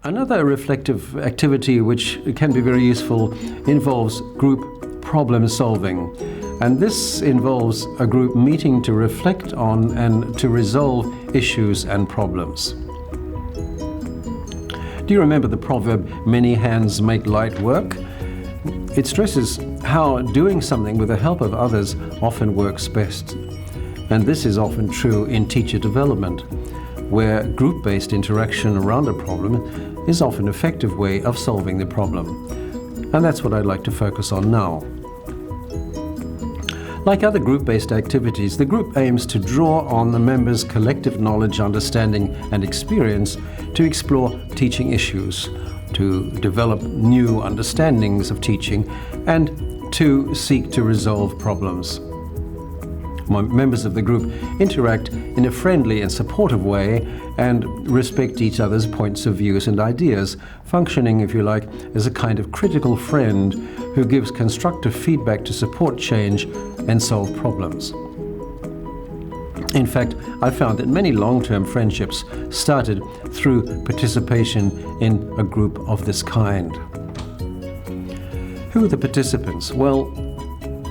Another reflective activity which can be very useful involves group problem solving. And this involves a group meeting to reflect on and to resolve issues and problems. Do you remember the proverb, "Many hands make light work"? It stresses how doing something with the help of others often works best. And this is often true in teacher development, where group-based interaction around a problem is often an effective way of solving the problem. And that's what I'd like to focus on now. Like other group-based activities, the group aims to draw on the members' collective knowledge, understanding, and experience to explore teaching issues, to develop new understandings of teaching, and to seek to resolve problems. Members of the group interact in a friendly and supportive way and respect each other's points of views and ideas, functioning, if you like, as a kind of critical friend who gives constructive feedback to support change and solve problems. In fact, I found that many long-term friendships started through participation in a group of this kind. Who are the participants? Well,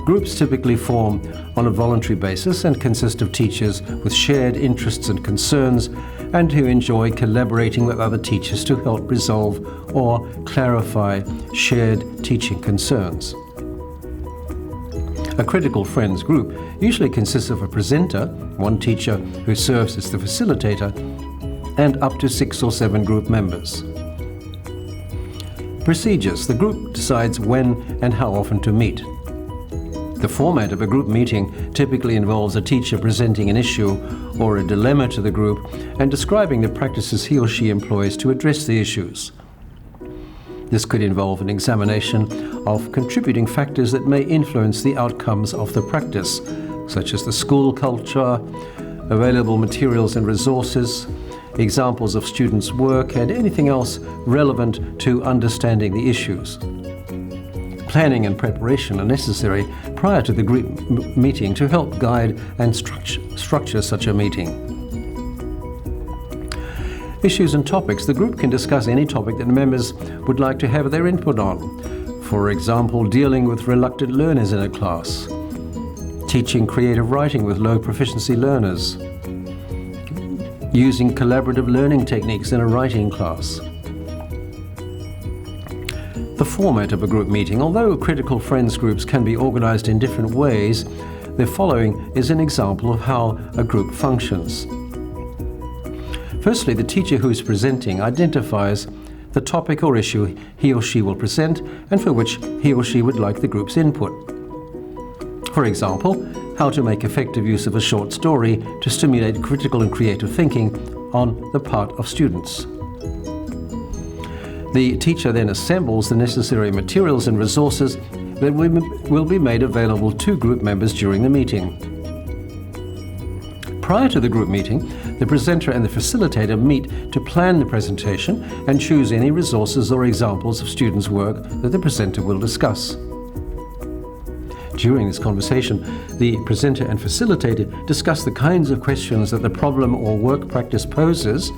groups typically form on a voluntary basis and consist of teachers with shared interests and concerns and who enjoy collaborating with other teachers to help resolve or clarify shared teaching concerns. A critical friends group usually consists of a presenter, one teacher who serves as the facilitator, and up to 6 or 7 group members. Procedures. The group decides when and how often to meet. The format of a group meeting typically involves a teacher presenting an issue or a dilemma to the group and describing the practices he or she employs to address the issues. This could involve an examination of contributing factors that may influence the outcomes of the practice, such as the school culture, available materials and resources, examples of students' work, and anything else relevant to understanding the issues. Planning and preparation are necessary prior to the group meeting to help guide and structure such a meeting. Issues and topics. The group can discuss any topic that members would like to have their input on. For example, dealing with reluctant learners in a class, teaching creative writing with low proficiency learners, using collaborative learning techniques in a writing class. The format of a group meeting. Although critical friends groups can be organized in different ways, the following is an example of how a group functions. Firstly, the teacher who is presenting identifies the topic or issue he or she will present and for which he or she would like the group's input. For example, how to make effective use of a short story to stimulate critical and creative thinking on the part of students. The teacher then assembles the necessary materials and resources that will be made available to group members during the meeting. Prior to the group meeting, the presenter and the facilitator meet to plan the presentation and choose any resources or examples of students' work that the presenter will discuss. During this conversation, the presenter and facilitator discuss the kinds of questions that the problem or work practice poses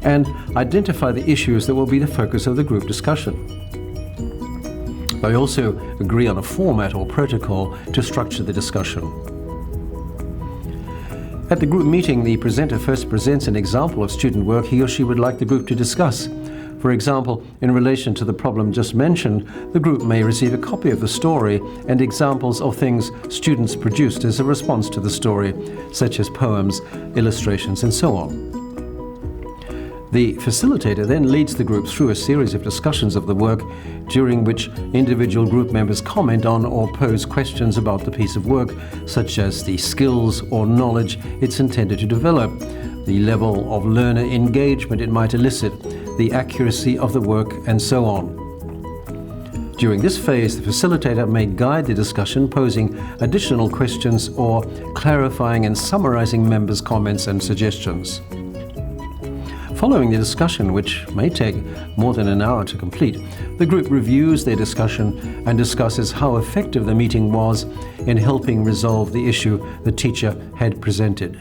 and identify the issues that will be the focus of the group discussion. They also agree on a format or protocol to structure the discussion. At the group meeting, the presenter first presents an example of student work he or she would like the group to discuss. For example, in relation to the problem just mentioned, the group may receive a copy of the story and examples of things students produced as a response to the story, such as poems, illustrations, and so on. The facilitator then leads the group through a series of discussions of the work, during which individual group members comment on or pose questions about the piece of work, such as the skills or knowledge it's intended to develop, the level of learner engagement it might elicit, the accuracy of the work, and so on. During this phase, the facilitator may guide the discussion, posing additional questions or clarifying and summarizing members' comments and suggestions. Following the discussion, which may take more than an hour to complete, the group reviews their discussion and discusses how effective the meeting was in helping resolve the issue the teacher had presented.